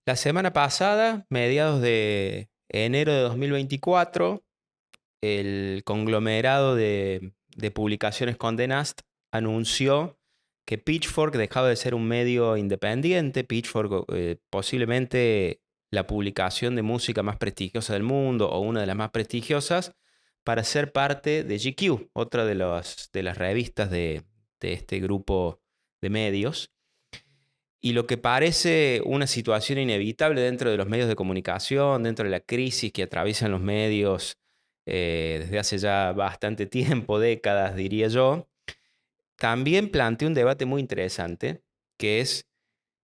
La semana pasada, mediados de enero de 2024, el conglomerado de publicaciones Condé Nast anunció que Pitchfork dejaba de ser un medio independiente. Pitchfork, posiblemente la publicación de música más prestigiosa del mundo o una de las más prestigiosas, para ser parte de GQ, otra de las revistas de este grupo de medios. Y lo que parece una situación inevitable dentro de los medios de comunicación, dentro de la crisis que atraviesan los medios desde hace ya bastante tiempo, décadas, diría yo, también plantea un debate muy interesante, que es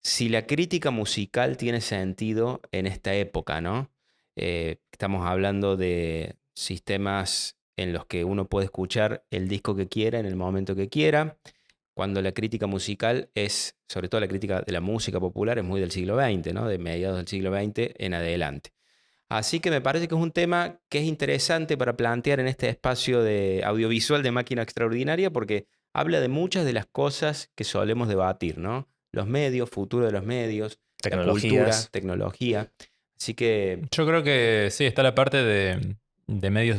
si la crítica musical tiene sentido en esta época, ¿no? Estamos hablando de sistemas en los que uno puede escuchar el disco que quiera en el momento que quiera, cuando la crítica musical es, sobre todo la crítica de la música popular, es muy del siglo XX, ¿no? De mediados del siglo XX en adelante. Así que me parece que es un tema que es interesante para plantear en este espacio de audiovisual de Máquina Extraordinaria, porque habla de muchas de las cosas que solemos debatir, ¿no? Los medios, futuro de los medios, la cultura, Tecnologías. tecnología. Así que Yo creo que sí, está la parte de medios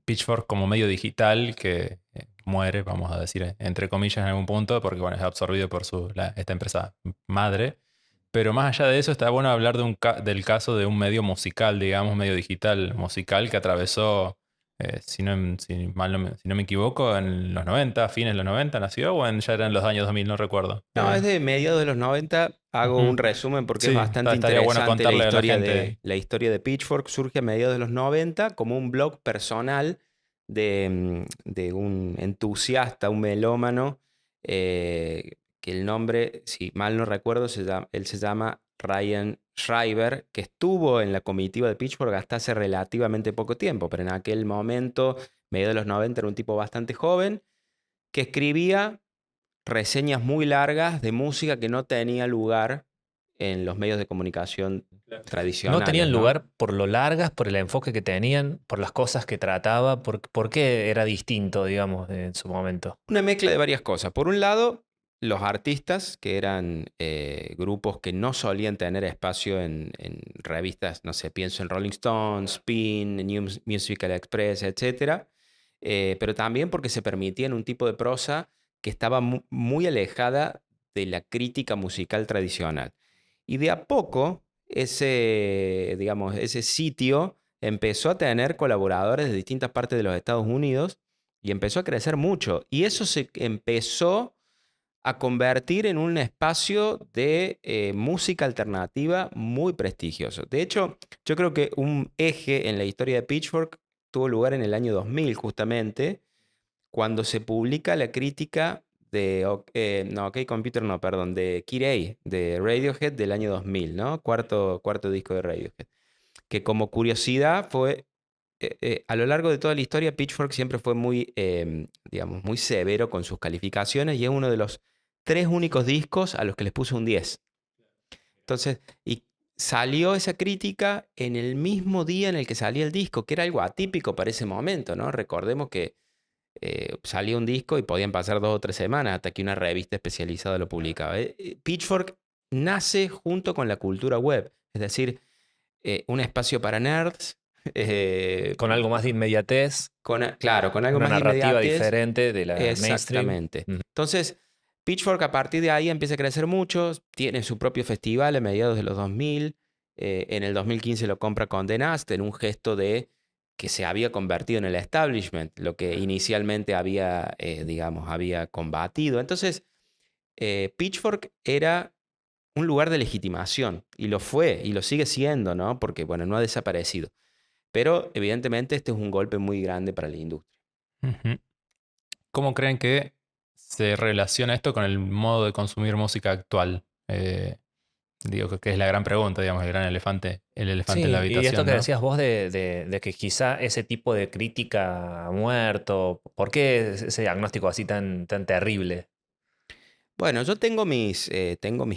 Pitchfork como medio digital que muere, vamos a decir, entre comillas en algún punto, porque bueno, es absorbido por esta empresa madre. Pero más allá de eso, está bueno hablar del caso de un medio musical, digamos, medio digital musical que atravesó, si no me equivoco, en los 90, fines de los 90 nació, o ya eran los años 2000, no recuerdo. no, es de mediados de los 90. Hago un Ujú. resumen porque es Sí, bastante estaría bueno interesante contarle a la gente. la historia de Pitchfork. Surge a mediados de los 90 como un blog personal de un entusiasta, un melómano, que el nombre, si mal no recuerdo, él se llama Ryan Schreiber, que estuvo en la comitiva de Pitchfork hasta hace relativamente poco tiempo, pero en aquel momento, mediados de los 90, era un tipo bastante joven que escribía reseñas muy largas de música que no tenía lugar en los medios de comunicación No tradicionales, tenían ¿no? lugar por lo largas, por el enfoque que tenían, por las cosas que trataba, por qué era distinto, digamos, en su momento. Una mezcla de varias cosas. Por un lado, los artistas, que eran grupos que no solían tener espacio en revistas, no sé, pienso en Rolling Stones, Spin, Musical Express, etcétera, pero también porque se permitían un tipo de prosa que estaba muy alejada de la crítica musical tradicional. Y de a poco, digamos, ese sitio empezó a tener colaboradores de distintas partes de los Estados Unidos y empezó a crecer mucho. Y eso se empezó a convertir en un espacio de música alternativa muy prestigioso. De hecho, yo creo que un eje en la historia de Pitchfork tuvo lugar en el año 2000, justamente, cuando se publica la crítica de, no, OK Computer, no, perdón, de Kid A, de Radiohead del año 2000, ¿no? Cuarto disco de Radiohead. Que como curiosidad fue, a lo largo de toda la historia, Pitchfork siempre fue muy, digamos, muy severo con sus calificaciones y es uno de los tres únicos discos a los que les puso un 10. Entonces, y salió esa crítica en el mismo día en el que salía el disco, que era algo atípico para ese momento, ¿no? Recordemos que salía un disco y podían pasar 2 o 3 semanas hasta que una revista especializada lo publicaba. Pitchfork nace junto con la cultura web, es decir, un espacio para nerds, eh, Con algo más de inmediatez, claro, con algo una más de narrativa inmediatez. diferente de la mainstream. Exactamente. Mm. Entonces, Pitchfork a partir de ahí empieza a crecer mucho, tiene su propio festival a mediados de los 2000, en el 2015 lo compra Condé Nast en un gesto de que se había convertido en el establishment, lo que inicialmente había, digamos, había combatido. Entonces, Pitchfork era un lugar de legitimación y lo fue y lo sigue siendo, ¿no? Porque, bueno, no ha desaparecido. Pero evidentemente este es un golpe muy grande para la industria. Ujú. ¿Cómo creen que se relaciona esto con el modo de consumir música actual? Digo que es la gran pregunta, digamos, el elefante en la Sí, habitación. y esto Habitación, que ¿no? decías vos de que quizá ese tipo de crítica ha muerto, ¿por qué ese diagnóstico así tan terrible? Bueno, yo tengo mis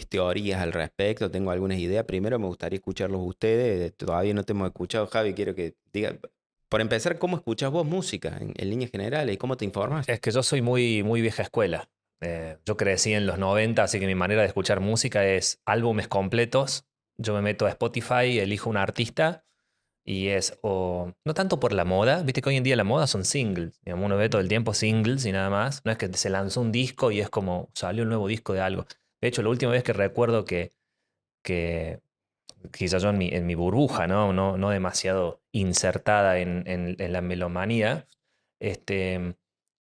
teorías al respecto, tengo algunas ideas. Primero me gustaría escucharlos ustedes. Todavía no te hemos escuchado, Javi. Quiero que diga, por empezar, ¿cómo escuchas vos música en líneas generales y cómo te informas? Es que yo soy muy vieja escuela. Yo crecí en los 90, así que mi manera de escuchar música es álbumes completos yo me meto a Spotify y elijo un artista y es o no tanto por la moda, viste que hoy en día la moda son singles, digamos, uno ve todo el tiempo singles y nada más, no es que se lanzó un disco y es como salió un nuevo disco de algo. De hecho, la última vez que recuerdo que quizás yo en mi burbuja, ¿no? No demasiado insertada en la melomanía, este,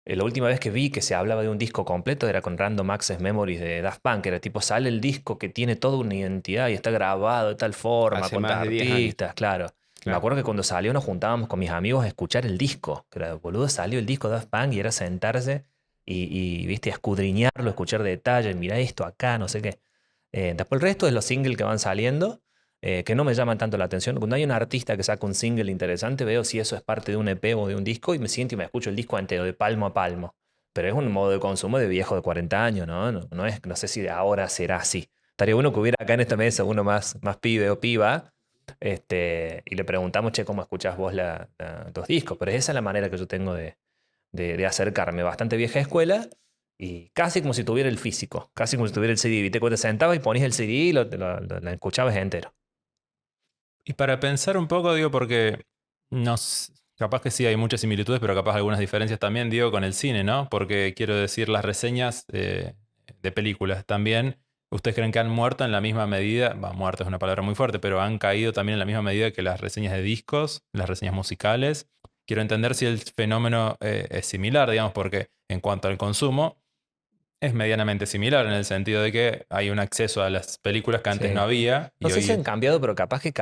la última vez que vi que se hablaba de un disco completo era con Random Access Memories de Daft Punk. Era tipo, sale el disco que tiene toda una identidad y está grabado de tal forma, Hace con más de 10 años. artistas, claro. Y me Claro. acuerdo que cuando salió nos juntábamos con mis amigos a escuchar el disco. Que era, boludo, salió el disco de Daft Punk y era sentarse viste, a escudriñarlo, escuchar detalles, mira esto acá, no sé qué. Después el resto es los singles que van saliendo, que no me llaman tanto la atención. Cuando hay un artista que saca un single interesante, veo si eso es parte de un EP o de un disco y me siento y me escucho el disco entero, de palmo a palmo. Pero es un modo de consumo de viejo de 40 años, ¿no? No es, no sé si de ahora será así. Estaría bueno que hubiera acá en esta mesa uno más pibe o piba, y le preguntamos, che, ¿cómo escuchás vos los discos? Pero esa es la manera que yo tengo de acercarme. Bastante vieja escuela y casi como si tuviera el físico, casi como si tuviera el CD. ¿Viste? Cuando te sentabas y ponías el CD y lo escuchabas entero. Y para pensar un poco, digo, porque capaz que sí hay muchas similitudes, pero capaz algunas diferencias también, digo, con el cine, ¿no? Porque quiero decir, las reseñas de películas también, ¿ustedes creen que han muerto en la misma medida? Va, muerto es una palabra muy fuerte, pero han caído también en la misma medida que las reseñas de discos, las reseñas musicales. Quiero entender si el fenómeno es similar, digamos, porque en cuanto al consumo, es medianamente similar en el sentido de que hay un acceso a las películas que antes no Sí. había No y sé si han hoy... cambiado, pero capaz que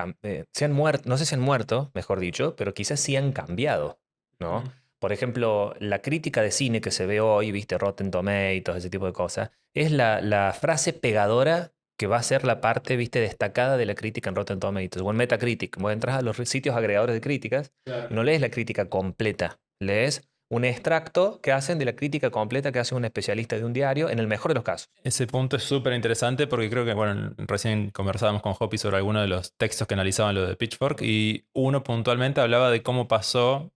se han muerto, no sé si han muerto, mejor dicho, pero quizás sí han cambiado, ¿no? Mm. Por ejemplo, la crítica de cine que se ve hoy, viste, Rotten Tomatoes, ese tipo de cosas, es la frase pegadora que va a ser la parte, viste, destacada de la crítica en Rotten Tomatoes o en Metacritic. Vos entras a los sitios agregadores de críticas y no lees la crítica completa, lees un extracto que hacen de la crítica completa que hace un especialista de un diario, en el mejor de los casos. Ese punto es súper interesante porque creo que, bueno, recién conversábamos con Hoppy sobre algunos de los textos que analizaban lo de Pitchfork y uno puntualmente hablaba de cómo pasó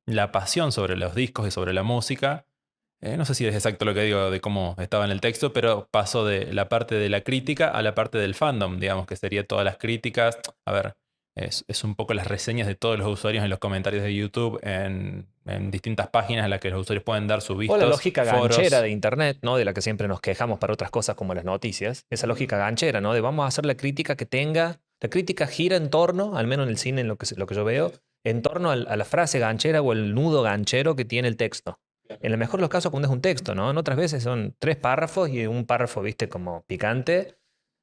la pasión sobre los discos y sobre la música. No sé si es exacto lo que digo de cómo estaba en el texto, pero pasó de la parte de la crítica a la parte del fandom, digamos, que sería todas las críticas. A ver, es un poco las reseñas de todos los usuarios en los comentarios de YouTube, en distintas páginas en las que los usuarios pueden dar sus O la vistos, lógica ganchera foros. de Internet, ¿no? De la que siempre nos quejamos para otras cosas como las noticias. Esa lógica ganchera, ¿no? De vamos a hacer la crítica que tenga. La crítica gira en torno, al menos en el cine, en lo que yo veo, en torno a la frase ganchera o el nudo ganchero que tiene el texto. En el mejor de los casos, cuando es un texto, ¿no? En otras veces son 3 párrafos y un párrafo, viste, como picante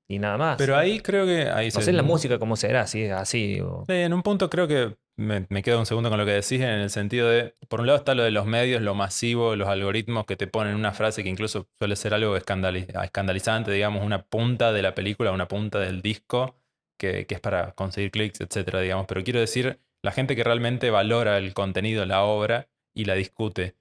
y nada más. Pero ahí creo que ahí No sé en la música cómo será, si es así o... sí, en un punto creo que me quedo un segundo con lo que decís en el sentido de, por un lado está lo de los medios, lo masivo, los algoritmos que te ponen una frase que incluso suele ser algo escandalizante, digamos, una punta de la película, una punta del disco, que es para conseguir clics, etcétera, digamos. Pero quiero decir, la gente que realmente valora el contenido, la obra y la discute.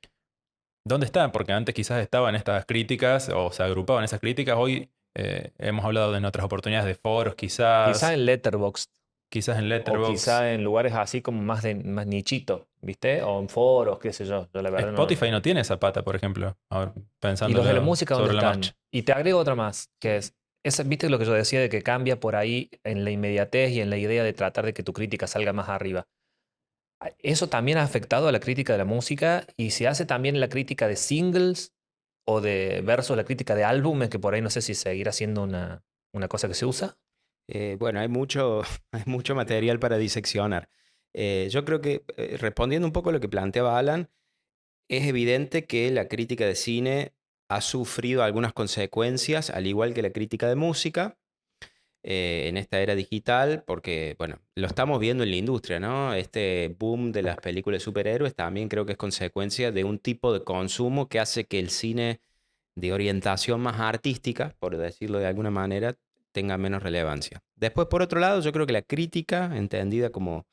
¿Dónde está? Porque antes quizás estaban estas críticas o se agrupaban esas críticas. Hoy hemos hablado en otras oportunidades de foros, Quizá en Letterboxd. quizás en O Letterboxd. quizá en lugares así como más nichito, ¿viste? O en foros, qué sé yo. Yo la verdad no. Spotify no tiene esa pata, por ejemplo, ahora ¿Y los de la pensándolo música dónde sobre la están? marcha. Y te agrego otra más, que ¿viste lo que yo decía de que cambia por ahí en la inmediatez y en la idea de tratar de que tu crítica salga más arriba? Eso también ha afectado a la crítica de la música y se hace también la crítica de singles o de versus la crítica de álbumes, que por ahí no sé si seguirá siendo una cosa que se usa. Bueno, hay mucho, hay mucho material para diseccionar. Yo creo que, respondiendo un poco a lo que planteaba Alan, es evidente que la crítica de cine ha sufrido algunas consecuencias, al igual que la crítica de música, en esta era digital, porque, bueno, lo estamos viendo en la industria, ¿no? Este boom de las películas de superhéroes también creo que es consecuencia de un tipo de consumo que hace que el cine de orientación más artística, por decirlo de alguna manera, tenga menos relevancia. Después, por otro lado, yo creo que la crítica, entendida como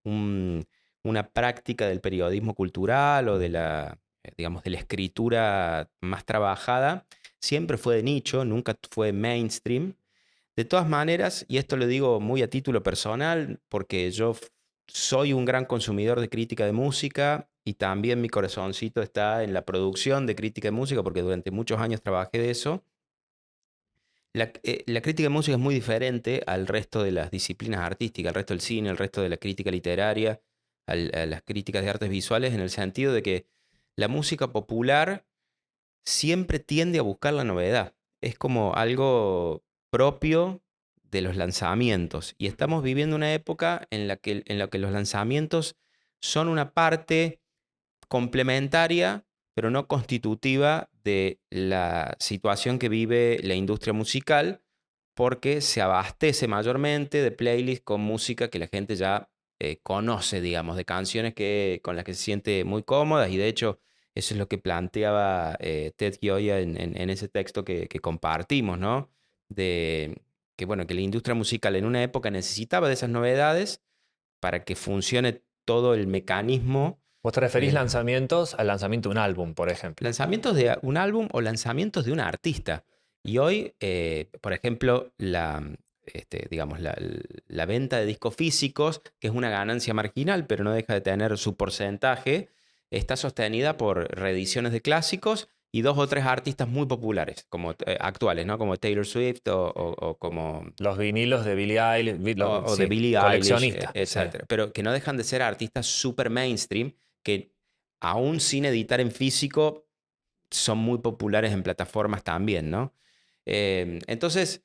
un- una práctica del periodismo cultural o de digamos, de la escritura más trabajada, siempre fue de nicho, nunca fue mainstream. De todas maneras, y esto lo digo muy a título personal, porque yo soy un gran consumidor de crítica de música y también mi corazoncito está en la producción de crítica de música, porque durante muchos años trabajé de eso. La crítica de música es muy diferente al resto de las disciplinas artísticas, al resto del cine, al resto de la crítica literaria, a las críticas de artes visuales, en el sentido de que la música popular siempre tiende a buscar la novedad. Es como algo propio de los lanzamientos. Y estamos viviendo una época en la que los lanzamientos son una parte complementaria, pero no constitutiva de la situación que vive la industria musical, porque se abastece mayormente de playlists con música que la gente ya conoce, digamos, de canciones con las que se siente muy cómodas, y de hecho eso es lo que planteaba Ted Gioia en ese texto que compartimos, ¿no? De que, bueno, que la industria musical en una época necesitaba de esas novedades para que funcione todo el mecanismo. ¿Vos te referís lanzamientos al lanzamiento de un álbum, por ejemplo? Lanzamientos de un álbum o lanzamientos de un artista. Y hoy, por ejemplo, digamos, la venta de discos físicos, que es una ganancia marginal, pero no deja de tener su porcentaje, está sostenida por reediciones de clásicos y 2 o 3 artistas muy populares, como actuales, ¿no? Como Taylor Swift o como... Los vinilos de Billie Eilish, O de Billie Eilish, coleccionistas. etc. Sí. Pero que no dejan de ser artistas super mainstream, que aún sin editar en físico son muy populares en plataformas también, ¿no? Entonces,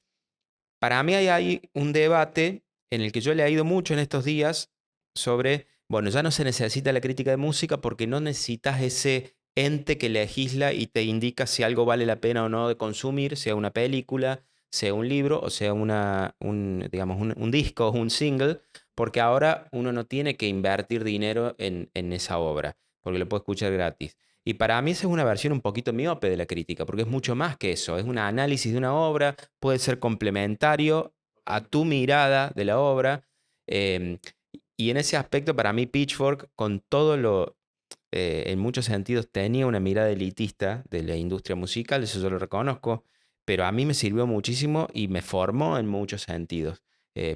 para mí hay un debate en el que yo he leído mucho en estos días sobre, bueno, ya no se necesita la crítica de música porque no necesitas ese ente que legisla y te indica si algo vale la pena o no de consumir, sea una película, sea un libro o sea digamos, un disco o un single, porque ahora uno no tiene que invertir dinero en esa obra, porque lo puede escuchar gratis. Y para mí esa es una versión un poquito miope de la crítica, porque es mucho más que eso. Es un análisis de una obra, puede ser complementario a tu mirada de la obra. em, y en ese aspecto, para mí, Pitchfork, con todo en muchos sentidos, tenía una mirada elitista de la industria musical, eso yo lo reconozco, pero a mí me sirvió muchísimo y me formó en muchos sentidos.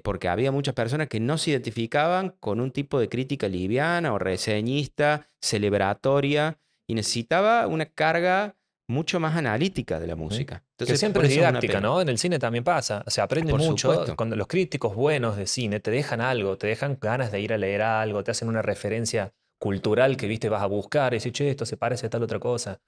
Porque había muchas personas que no se identificaban con un tipo de crítica liviana o reseñista, celebratoria, y necesitaba una carga mucho más analítica de la música. Que Entonces, siempre por es eso es una didáctica, pena. ¿no? En el cine también pasa. Se aprende Por mucho. supuesto. Cuando los críticos buenos de cine te dejan algo, te dejan ganas de ir a leer algo, te hacen una referencia cultural que viste vas a buscar y decís, che, esto se parece a tal otra cosa.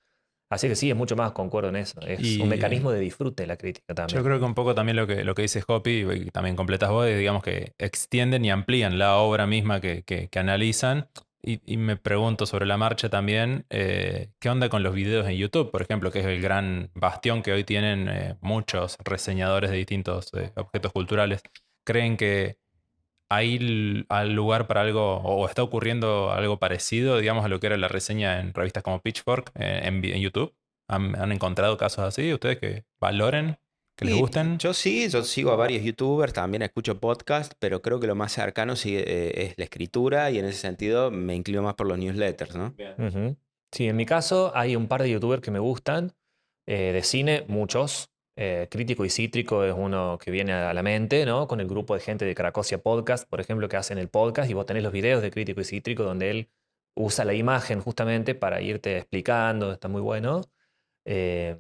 Así que sí, es mucho más, concuerdo en eso. Es un Y mecanismo de disfrute la crítica yo también. creo que un poco también lo que dice Hoppy, y también completas vos, es, digamos que extienden y amplían la obra misma que analizan. Y me pregunto sobre la marcha también, ¿qué onda con los videos en YouTube, por ejemplo, que es el gran bastión que hoy tienen muchos reseñadores de distintos objetos culturales? ¿Creen que hay lugar para algo, o está ocurriendo algo parecido, digamos, a lo que era la reseña en revistas como Pitchfork en YouTube? ¿Han encontrado casos así? ¿Ustedes que valoren, que les Y gusten? yo sí, yo sigo a varios youtubers, también escucho podcast, pero creo que lo más cercano sí, es la escritura, y en ese sentido me inclino más por los newsletters, ¿no? Ujú. Sí, en mi caso hay un par de youtubers que me gustan. De cine, muchos. Crítico y Cítrico es uno que viene a la mente, ¿no? Con el grupo de gente de Cracosia Podcast, por ejemplo, que hacen el podcast y vos tenés los videos de Crítico y Cítrico donde él usa la imagen justamente para irte explicando, está muy bueno. Eh,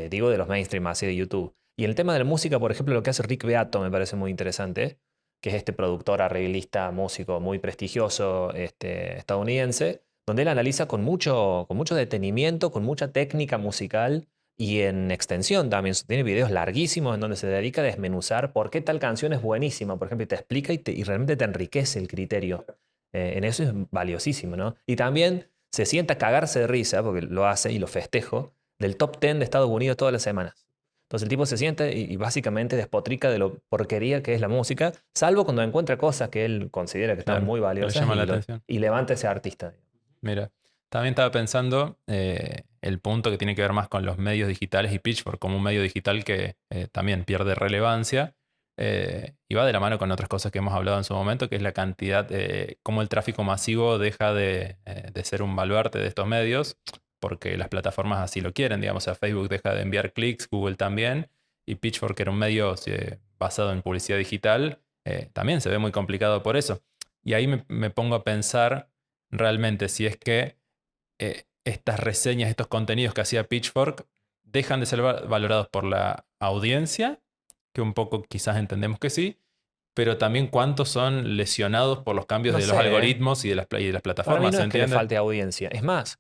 digo de los mainstream así de YouTube. Y en el tema de la música, por ejemplo, lo que hace Rick Beato me parece muy interesante, que es este productor, arreglista, músico muy prestigioso estadounidense, donde él analiza con mucho detenimiento, con mucha técnica musical y en extensión también. Tiene videos larguísimos en donde se dedica a desmenuzar por qué tal canción es buenísima, por ejemplo, y te explica y realmente te enriquece el criterio. En eso es valiosísimo, ¿no? Y también se sienta a cagarse de risa, porque lo hace y lo festejo, del top 10 de Estados Unidos todas las semanas. Entonces el tipo se siente y básicamente despotrica de lo porquería que es la música, salvo cuando encuentra cosas que él considera que están Claro, muy que le valiosas llama la atención. y levanta ese artista. Mira, también estaba pensando el punto que tiene que ver más con los medios digitales y Pitchfork como un medio digital que también pierde relevancia y va de la mano con otras cosas que hemos hablado en su momento, que es la cantidad, cómo el tráfico masivo deja de ser un baluarte de estos medios, porque las plataformas así lo quieren, digamos, o sea, Facebook deja de enviar clics, Google también, y Pitchfork, que era un medio basado en publicidad digital, también se ve muy complicado por eso. Y ahí me pongo a pensar realmente si es que estas reseñas, estos contenidos que hacía Pitchfork, dejan de ser valorados por la audiencia, que un poco quizás entendemos que sí, pero también cuántos son lesionados por los cambios No de los sé, ¿eh? algoritmos y de las Para mí plataformas, no ¿se es que le entiende? falte audiencia. Es más,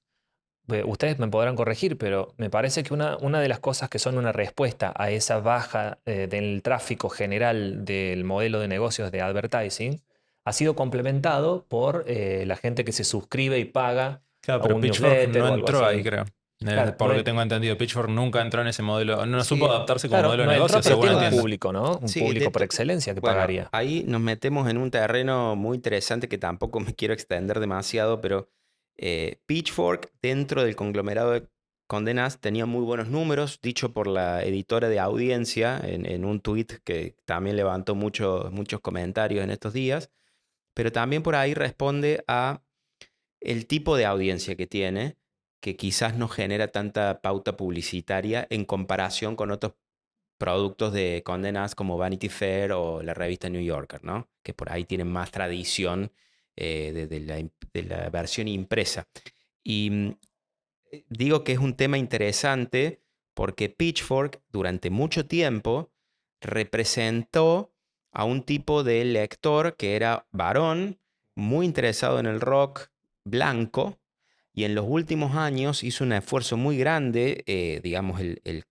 ustedes me podrán corregir, pero me parece que una de las cosas que son una respuesta a esa baja del tráfico general del modelo de negocios de advertising ha sido complementado por la gente que se suscribe y paga Claro, a pero un Pitchfork newsletter no o algo entró ahí, así. creo. Claro, Por lo que tengo entendido, Pitchfork nunca entró en ese modelo, no supo Sí, adaptarse como claro, modelo de no entró, negocio, pero según tiene un entiendo. público, ¿no? Un sí, público por excelencia que bueno, pagaría. ahí nos metemos en un terreno muy interesante que tampoco me quiero extender demasiado, pero Pitchfork dentro del conglomerado de Condé Nast tenía muy buenos números, dicho por la editora de audiencia en un tweet que también levantó muchos comentarios en estos días, pero también por ahí responde a el tipo de audiencia que tiene, que quizás no genera tanta pauta publicitaria en comparación con otros productos de Condé Nast como Vanity Fair o la revista New Yorker, ¿no? Que por ahí tienen más tradición de la versión impresa. Y digo que es un tema interesante porque Pitchfork durante mucho tiempo representó a un tipo de lector que era varón, muy interesado en el rock, blanco, y en los últimos años hizo un esfuerzo muy grande, digamos, el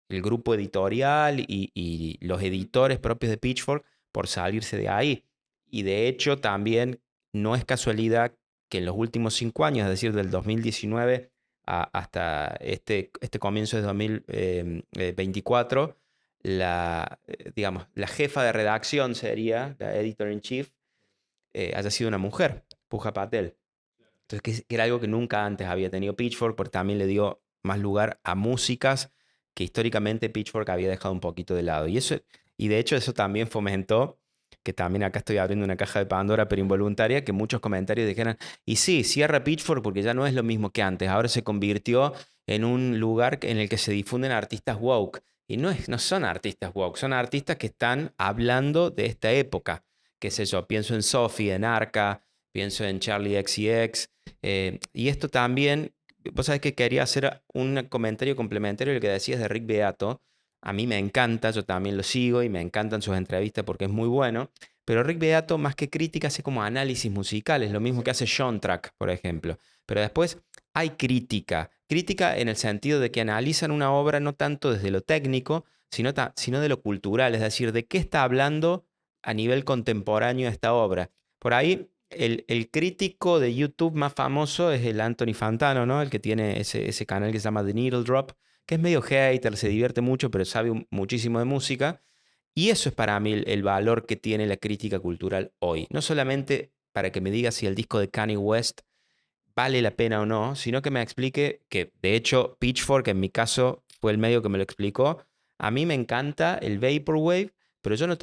grupo editorial y los editores propios de Pitchfork por salirse de ahí. Y de hecho también no es casualidad que en los últimos 5 años, es decir, del 2019 hasta este comienzo de 2024, digamos, la jefa de redacción sería, la editor in chief, haya sido una mujer, Puja Patel. Entonces, que era algo que nunca antes había tenido Pitchfork, porque también le dio más lugar a músicas que históricamente Pitchfork había dejado un poquito de lado. Y de hecho eso también fomentó, que también acá estoy abriendo una caja de Pandora, pero involuntaria, que muchos comentarios dijeran, y sí, cierra Pitchfork porque ya no es lo mismo que antes, ahora se convirtió en un lugar en el que se difunden artistas woke. Y no son artistas woke, son artistas que están hablando de esta época. Qué sé yo, pienso en Sophie, en Arca, pienso en Charlie XCX, y esto también, vos sabés que quería hacer un comentario complementario al que decías de Rick Beato. A mí me encanta, yo también lo sigo y me encantan sus entrevistas porque es muy bueno. Pero Rick Beato, más que crítica, hace como análisis musicales, lo mismo que hace Sean Track, por ejemplo. Pero después hay crítica. Crítica en el sentido de que analizan una obra no tanto desde lo técnico, sino de lo cultural, es decir, de qué está hablando a nivel contemporáneo esta obra. Por ahí el crítico de YouTube más famoso es el Anthony Fantano, ¿no? El que tiene ese canal que se llama The Needle Drop, que es medio hater, se divierte mucho, pero sabe muchísimo de música. Y eso es para mí el valor que tiene la crítica cultural hoy. No solamente para que me diga si el disco de Kanye West vale la pena o no, sino que me explique que, de hecho, Pitchfork en mi caso fue el medio que me lo explicó. A mí me encanta el Vaporwave, pero yo no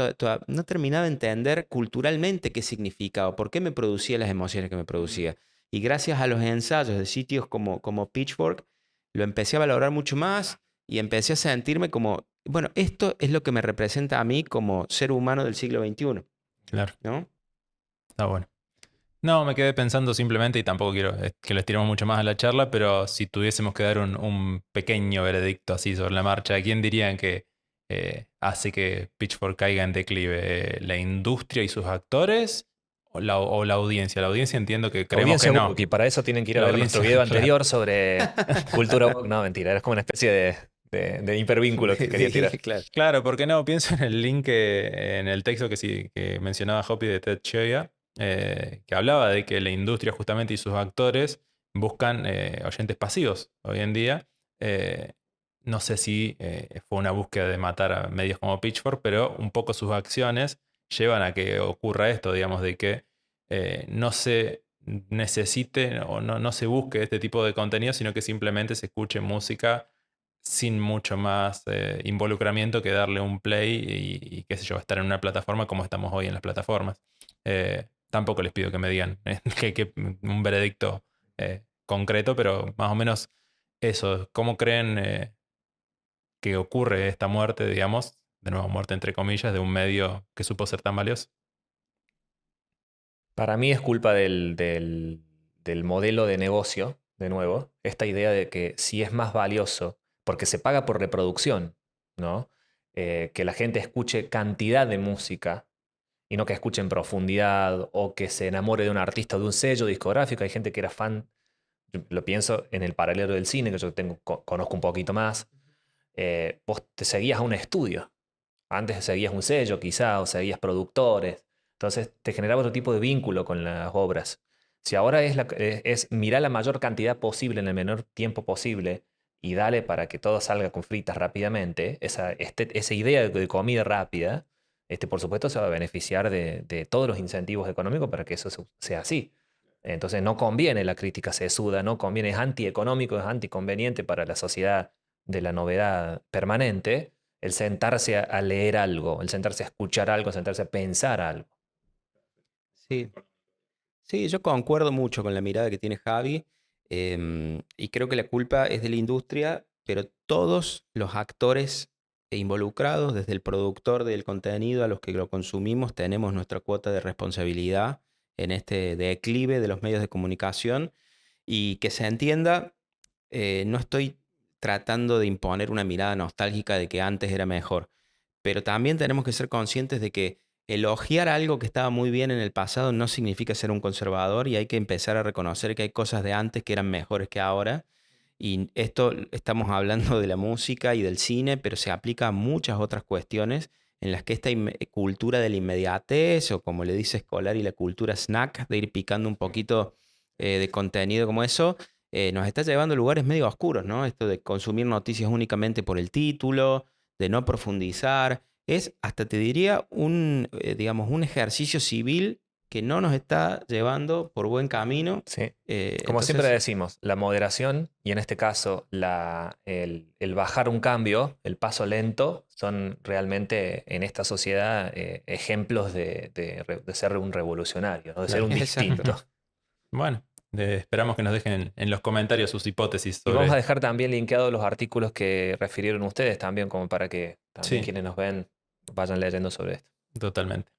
terminaba de entender culturalmente qué significaba o por qué me producía las emociones que me producía. Y gracias a los ensayos de sitios como Pitchfork, lo empecé a valorar mucho más y empecé a sentirme como, bueno, esto es lo que me representa a mí como ser humano del siglo XXI, Claro, ¿no? está bueno. No, me quedé pensando simplemente, y tampoco quiero que lo estiremos mucho más a la charla, pero si tuviésemos que dar un pequeño veredicto así sobre la marcha, ¿quién dirían que hace que Pitchfork caiga en declive? ¿La industria y sus actores o la audiencia? La audiencia entiendo que creemos Audiencia que no. woke, y para eso tienen que ir a La ver nuestro audiencia, video claro. anterior sobre cultura woke. No, mentira, era como una especie de hipervínculo que quería tirar. Claro. Claro, porque no, pienso en el link en el texto que sí que mencionaba Hoppy de Ted Choya, que hablaba de que la industria justamente y sus actores buscan oyentes pasivos hoy en día. Eh, no sé si fue una búsqueda de matar a medios como Pitchfork, pero un poco sus acciones llevan a que ocurra esto, digamos, de que no se necesite o no se busque este tipo de contenido, sino que simplemente se escuche música sin mucho más involucramiento que darle un play y qué sé yo, estar en una plataforma como estamos hoy en las plataformas. Tampoco les pido que me digan que un veredicto concreto, pero más o menos eso. ¿Cómo creen que ocurre esta muerte, digamos, de nuevo muerte entre comillas, de un medio que supo ser tan valioso? Para mí es culpa del modelo de negocio, de nuevo, esta idea de que si es más valioso, porque se paga por reproducción, ¿no? Que la gente escuche cantidad de música y no que escuche en profundidad o que se enamore de un artista o de un sello discográfico. Hay gente que era fan, yo lo pienso en el paralelo del cine, que yo conozco un poquito más. Vos te seguías a un estudio. Antes seguías un sello quizá o seguías productores. Entonces te generaba otro tipo de vínculo con las obras. Si ahora es mirar la mayor cantidad posible en el menor tiempo posible y dale para que todo salga con fritas rápidamente, esa idea de comida rápida, por supuesto se va a beneficiar de todos los incentivos económicos para que eso sea así. Entonces no conviene la crítica sesuda, no conviene, es antieconómico, es anticonveniente para la sociedad de la novedad permanente el sentarse a leer algo, el sentarse a escuchar algo, sentarse a pensar algo. Sí. Sí, yo concuerdo mucho con la mirada que tiene Javi, y creo que la culpa es de la industria, pero todos los actores involucrados, desde el productor del contenido a los que lo consumimos, tenemos nuestra cuota de responsabilidad en este declive de los medios de comunicación y que se entienda, no estoy tratando de imponer una mirada nostálgica de que antes era mejor, pero también tenemos que ser conscientes de que elogiar algo que estaba muy bien en el pasado no significa ser un conservador y hay que empezar a reconocer que hay cosas de antes que eran mejores que ahora. Y esto estamos hablando de la música y del cine, pero se aplica a muchas otras cuestiones en las que esta cultura de la inmediatez, o como le dice Escolar, y la cultura snack, de ir picando un poquito de contenido como eso, nos está llevando a lugares medio oscuros, ¿no? Esto de consumir noticias únicamente por el título, de no profundizar. Es, hasta te diría, digamos, un ejercicio civil que no nos está llevando por buen camino. Sí. Como siempre decimos, la moderación y en este caso el bajar un cambio, el paso lento, son realmente en esta sociedad ejemplos de ser un revolucionario, ¿no? De ser un distinto. Bueno, esperamos que nos dejen en los comentarios sus hipótesis Y vamos a sobre... dejar también linkeados los artículos que refirieron ustedes también, como para que también Sí. quienes nos ven vayan leyendo sobre esto. Totalmente.